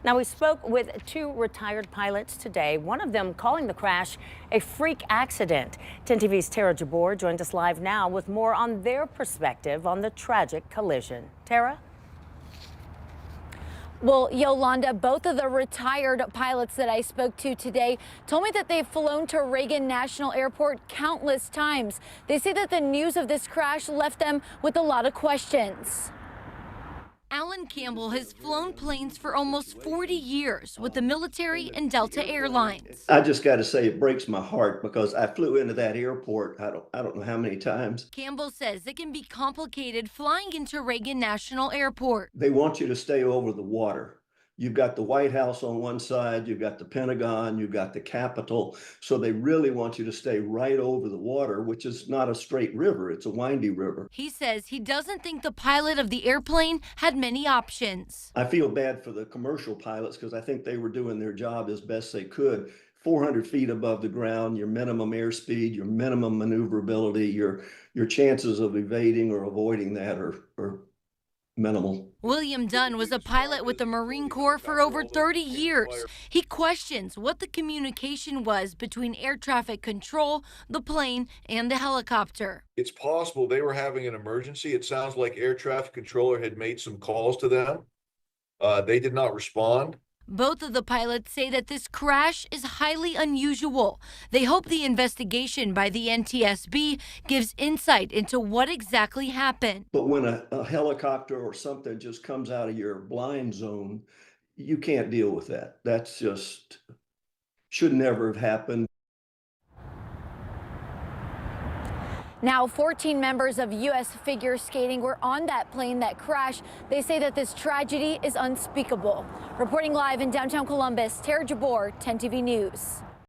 Now, we spoke with two retired pilots today, one of them calling the crash a freak accident. 10 TV's Tara Jabor joined us live now with more on their perspective on the tragic collision. Tara? Well, Yolanda, both of the retired pilots that I spoke to today told me that they've flown to Reagan National Airport countless times. They say that the news of this crash left them with a lot of questions. Alan Campbell has flown planes for almost 40 years with the military and Delta Airlines. I just got to say it breaks my heart because I flew into that airport I don't know how many times. Campbell says it can be complicated flying into Reagan National Airport. They want you to stay over the water. You've got the White House on one side, you've got the Pentagon, you've got the Capitol. So they really want you to stay right over the water, which is not a straight river, it's a windy river. He says he doesn't think the pilot of the airplane had many options. I feel bad for the commercial pilots because I think they were doing their job as best they could. 400 feet above the ground, your minimum airspeed, your minimum maneuverability, your chances of evading or avoiding that are minimal. William Dunn was a pilot with the Marine Corps for over 30 years. He questions what the communication was between air traffic control, the plane, and the helicopter. It's possible they were having an emergency. It sounds like air traffic controller had made some calls to them. They did not respond. Both of the pilots say that this crash is highly unusual. They hope the investigation by the NTSB gives insight into what exactly happened. But when a helicopter or something just comes out of your blind zone, you can't deal with that. That's just should never have happened. Now, 14 members of U.S. figure skating were on that plane that crashed. They say that this tragedy is unspeakable. Reporting live in downtown Columbus, Tara Jabor, 10 TV News.